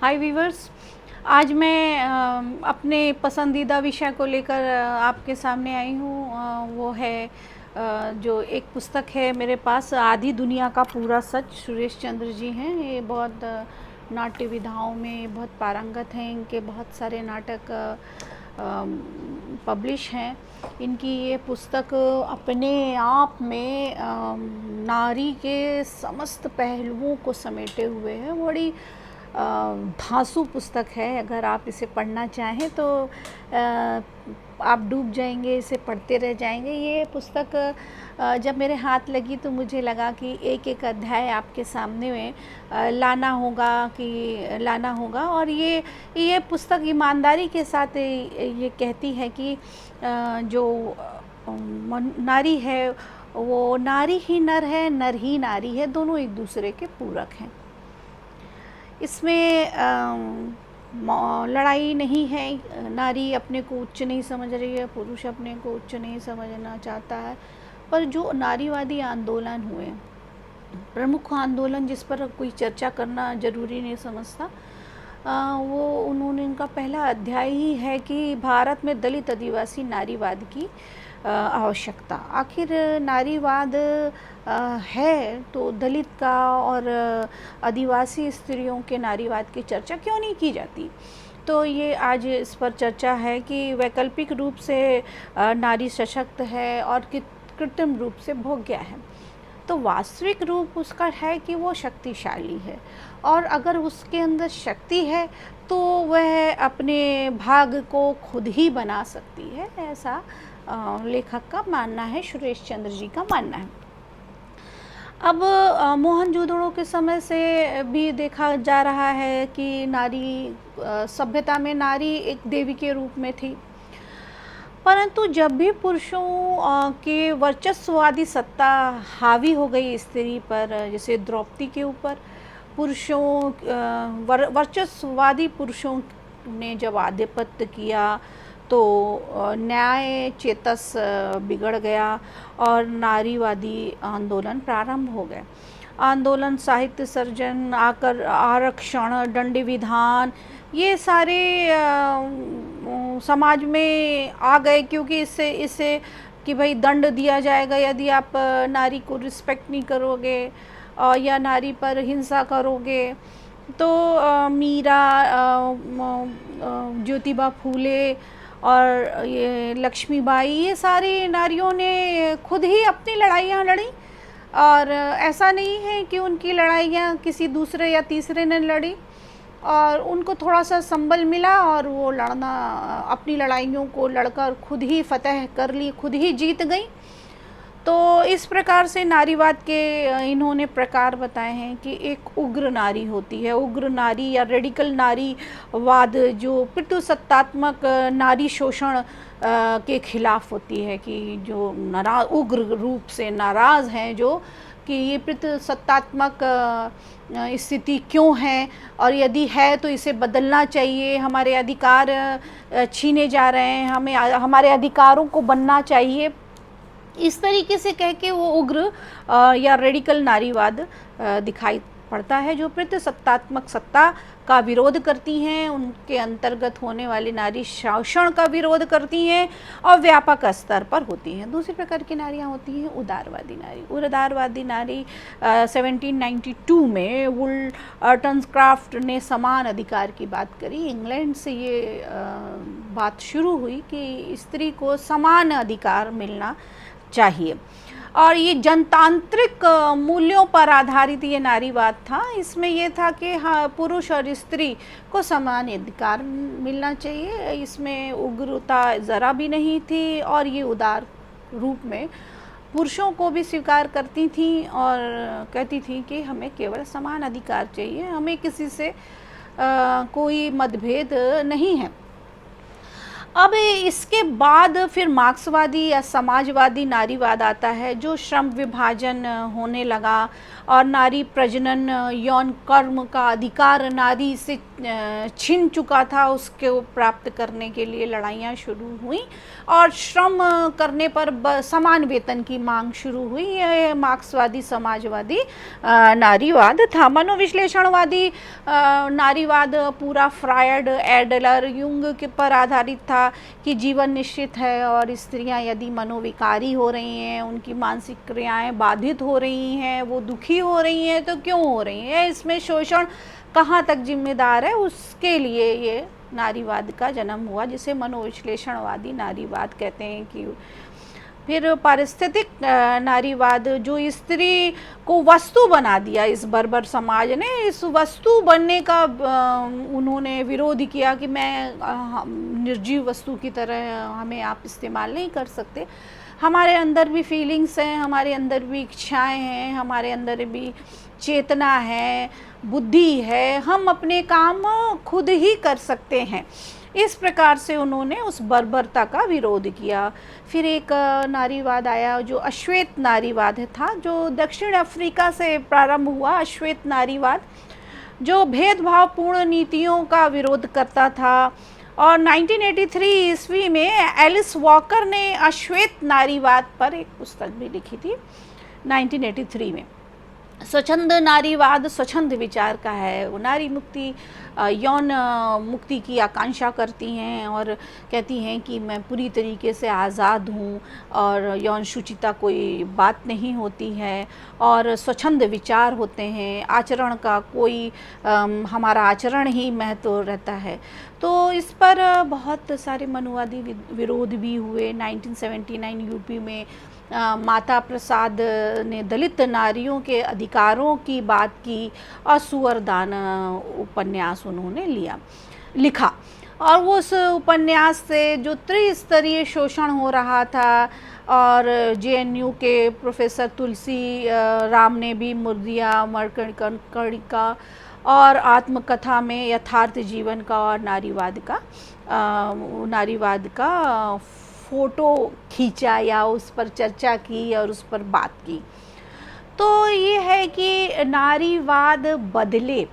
हाय viewers. आज मैं अपने पसंदीदा विषय को लेकर आपके सामने आई हूँ। वो है जो एक पुस्तक है मेरे पास, आधी दुनिया का पूरा सच। सुरेश चंद्र जी हैं। ये बहुत नाट्य विधाओं में बहुत पारंगत हैं। इनके बहुत सारे नाटक पब्लिश हैं। इनकी ये पुस्तक अपने आप में नारी के समस्त पहलुओं को समेटे हुए है। बड़ी धांसू पुस्तक है। अगर आप इसे पढ़ना चाहें तो आप डूब जाएंगे, इसे पढ़ते रह जाएंगे। ये पुस्तक जब मेरे हाथ लगी तो मुझे लगा कि एक एक अध्याय आपके सामने में लाना होगा। और ये पुस्तक ईमानदारी के साथ ये कहती है कि जो नारी है वो नारी ही नर है, नर ही नारी है, दोनों एक दूसरे के पूरक हैं। इसमें लड़ाई नहीं है। नारी अपने को उच्च नहीं समझ रही है, पुरुष अपने को उच्च नहीं समझना चाहता है। पर जो नारीवादी आंदोलन हुए, प्रमुख आंदोलन जिस पर कोई चर्चा करना ज़रूरी नहीं समझता, वो उनका पहला अध्याय ही है कि भारत में दलित आदिवासी नारीवाद की आवश्यकता। आखिर नारीवाद है तो दलित का और आदिवासी स्त्रियों के नारीवाद की चर्चा क्यों नहीं की जाती। तो ये आज इस पर चर्चा है कि वैकल्पिक रूप से नारी सशक्त है और कृत्रिम रूप से भोग्य है। तो वास्तविक रूप उसका है कि वो शक्तिशाली है, और अगर उसके अंदर शक्ति है तो वह अपने भाग को खुद ही बना सकती है। ऐसा लेखक का मानना है, सुरेश चंद्र जी का मानना है। अब मोहनजोदड़ो के समय से भी देखा जा रहा है कि नारी सभ्यता में नारी एक देवी के रूप में थी। परंतु जब भी पुरुषों के वर्चस्ववादी सत्ता हावी हो गई स्त्री पर, जैसे द्रौपदी के ऊपर पुरुषों वर्चस्ववादी पुरुषों ने जब आधिपत्य किया तो न्याय चेतस बिगड़ गया और नारीवादी आंदोलन प्रारंभ हो गए। आंदोलन, साहित्य सर्जन, आरक्षण, दंड विधान, ये सारे समाज में आ गए, क्योंकि इससे कि भाई दंड दिया जाएगा यदि आप नारी को रिस्पेक्ट नहीं करोगे या नारी पर हिंसा करोगे। तो मीरा, ज्योतिबा फूले और ये लक्ष्मीबाई, ये सारी नारियों ने खुद ही अपनी लड़ाइयाँ लड़ी। और ऐसा नहीं है कि उनकी लड़ाइयाँ किसी दूसरे या तीसरे ने लड़ी, और उनको थोड़ा सा संबल मिला और वो अपनी लड़ाइयों को लड़कर खुद ही फतह कर ली, खुद ही जीत गई। तो इस प्रकार से नारीवाद के इन्होंने प्रकार बताए हैं कि एक उग्र नारी होती है, उग्र नारी या रेडिकल नारीवाद, जो पितृसत्तात्मक नारी शोषण के खिलाफ होती है, कि जो उग्र रूप से नाराज़ हैं, जो कि ये पितृसत्तात्मक स्थिति क्यों है, और यदि है तो इसे बदलना चाहिए, हमारे अधिकार छीने जा रहे हैं, हमें हमारे अधिकारों को बनना चाहिए। इस तरीके से कह के वो उग्र या रेडिकल नारीवाद दिखाई पड़ता है, जो पितृसत्तात्मक सत्ता का विरोध करती हैं, उनके अंतर्गत होने वाली नारी शोषण का विरोध करती हैं और व्यापक स्तर पर होती हैं। दूसरी प्रकार की नारियां होती हैं उदारवादी नारी। उदारवादी नारी 1792 में वुलटनक्राफ्ट ने समान अधिकार की बात करी। इंग्लैंड से ये बात शुरू हुई कि स्त्री को समान अधिकार मिलना चाहिए, और ये जनतांत्रिक मूल्यों पर आधारित ये नारीवाद था। इसमें ये था कि हाँ, पुरुष और स्त्री को समान अधिकार मिलना चाहिए। इसमें उग्रता ज़रा भी नहीं थी, और ये उदार रूप में पुरुषों को भी स्वीकार करती थी और कहती थी कि हमें केवल समान अधिकार चाहिए, हमें किसी से कोई मतभेद नहीं है। अब इसके बाद फिर मार्क्सवादी या समाजवादी नारीवाद आता है, जो श्रम विभाजन होने लगा और नारी प्रजनन यौन कर्म का अधिकार नारी से छिन चुका था, उसको प्राप्त करने के लिए लड़ाइयाँ शुरू हुई और श्रम करने पर समान वेतन की मांग शुरू हुई। यह मार्क्सवादी समाजवादी नारीवाद था। मनोविश्लेषणवादी नारीवाद पूरा फ्रायड, एडलर, युंग के पर आधारित था कि जीवन निश्चित है और स्त्रियां यदि मनोविकारी हो रही हैं, उनकी मानसिक क्रियाएं बाधित हो रही हैं, वो दुखी हो रही हैं, तो क्यों हो रही हैं, इसमें शोषण कहाँ तक जिम्मेदार है, उसके लिए ये नारीवाद का जन्म हुआ, जिसे मनोविश्लेषणवादी नारीवाद कहते हैं। कि फिर पारिस्थितिक नारीवाद, जो स्त्री को वस्तु बना दिया इस बर्बर समाज ने, इस वस्तु बनने का उन्होंने विरोध किया कि मैं निर्जीव वस्तु की तरह हमें आप इस्तेमाल नहीं कर सकते, हमारे अंदर भी फीलिंग्स हैं, हमारे अंदर भी इच्छाएं हैं, हमारे अंदर भी चेतना है, बुद्धि है, हम अपने काम खुद ही कर सकते हैं। इस प्रकार से उन्होंने उस बर्बरता का विरोध किया। फिर एक नारीवाद आया जो अश्वेत नारीवाद था, जो दक्षिण अफ्रीका से प्रारंभ हुआ। अश्वेत नारीवाद जो भेदभावपूर्ण नीतियों का विरोध करता था, और 1983 ईस्वी में एलिस वॉकर ने अश्वेत नारीवाद पर एक पुस्तक भी लिखी थी 1983 में। स्वच्छंद नारीवाद स्वच्छंद विचार का है, वो नारी मुक्ति, यौन मुक्ति की आकांक्षा करती हैं और कहती हैं कि मैं पूरी तरीके से आज़ाद हूँ और यौन शुचिता कोई बात नहीं होती है और स्वच्छंद विचार होते हैं, आचरण का कोई हमारा आचरण ही महत्व रहता है। तो इस पर बहुत सारे मनुवादी विरोध भी हुए। 1979 यूपी में माता प्रसाद ने दलित नारियों के अधिकारों की बात की और सुअरदान उपन्यास उन्होंने लिखा, और उस उपन्यास से जो त्रिस्तरीय शोषण हो रहा था, और जेएनयू के प्रोफेसर तुलसी राम ने भी मुर्दिया, मरकणिका और आत्मकथा में यथार्थ जीवन का और नारीवाद का फ़ोटो खींचा या उस पर चर्चा की और उस पर बात की। तो ये है कि नारीवाद बदले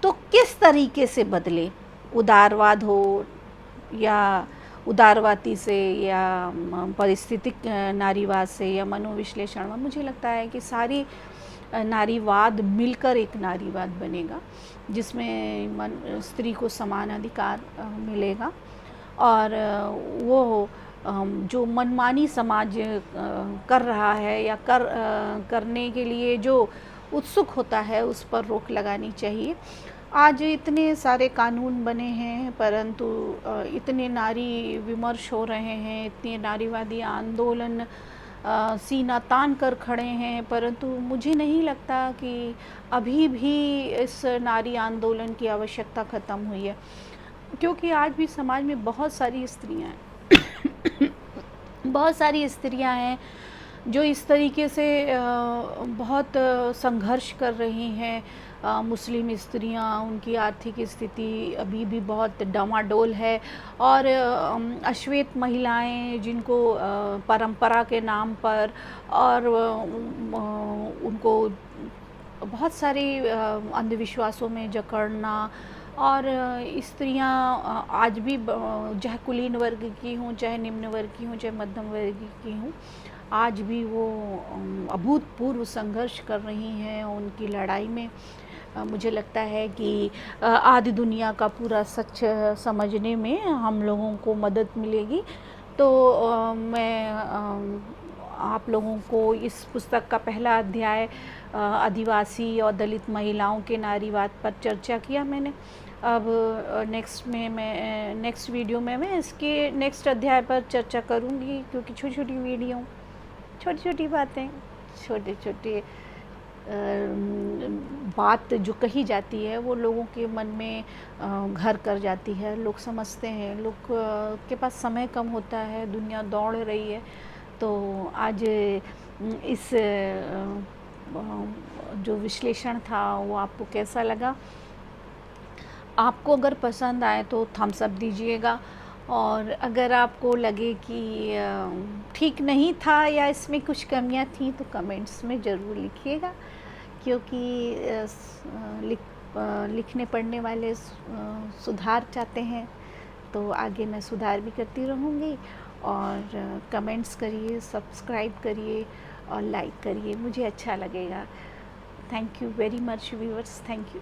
तो किस तरीके से बदले, उदारवाद हो या उदारवादी से या पारिस्थितिक नारीवाद से या मनोविश्लेषण में। मुझे लगता है कि सारी नारीवाद मिलकर एक नारीवाद बनेगा, जिसमें स्त्री को समान अधिकार मिलेगा और वो जो मनमानी समाज कर रहा है या करने के लिए जो उत्सुक होता है, उस पर रोक लगानी चाहिए। आज इतने सारे कानून बने हैं, परंतु इतने नारी विमर्श हो रहे हैं, इतने नारीवादी आंदोलन सीना तान कर खड़े हैं, परंतु मुझे नहीं लगता कि अभी भी इस नारी आंदोलन की आवश्यकता ख़त्म हुई है, क्योंकि आज भी समाज में बहुत सारी स्त्रियां हैं बहुत सारी स्त्रियां हैं जो इस तरीके से बहुत संघर्ष कर रही हैं। मुस्लिम स्त्रियां, उनकी आर्थिक स्थिति अभी भी बहुत डामाडोल है, और अश्वेत महिलाएं जिनको परंपरा के नाम पर और उनको बहुत सारे अंधविश्वासों में जकड़ना, और स्त्रियां आज भी चाहे कुलीन वर्ग की हों, चाहे निम्न वर्ग की हों, चाहे मध्यम वर्ग की हों, आज भी वो अभूतपूर्व संघर्ष कर रही हैं उनकी लड़ाई में। मुझे लगता है कि आदि दुनिया का पूरा सच समझने में हम लोगों को मदद मिलेगी। तो मैं आप लोगों को इस पुस्तक का पहला अध्याय आदिवासी और दलित महिलाओं के नारीवाद पर चर्चा किया मैंने। अब नेक्स्ट वीडियो में मैं इसके नेक्स्ट अध्याय पर चर्चा करूँगी, क्योंकि छोटी छोटी वीडियो, छोटी छोटी बातें, छोटे छोटे बात जो कही जाती है वो लोगों के मन में घर कर जाती है। लोग समझते हैं, लोग के पास समय कम होता है, दुनिया दौड़ रही है। तो आज इस जो विश्लेषण था वो आपको कैसा लगा? आपको अगर पसंद आए तो थम्स अप दीजिएगा, और अगर आपको लगे कि ठीक नहीं था या इसमें कुछ कमियां थी तो कमेंट्स में ज़रूर लिखिएगा। क्योंकि लिखने पढ़ने वाले सुधार चाहते हैं, तो आगे मैं सुधार भी करती रहूँगी। और कमेंट्स करिए, सब्सक्राइब करिए और लाइक करिए, मुझे अच्छा लगेगा। Thank you very much viewers, thank you.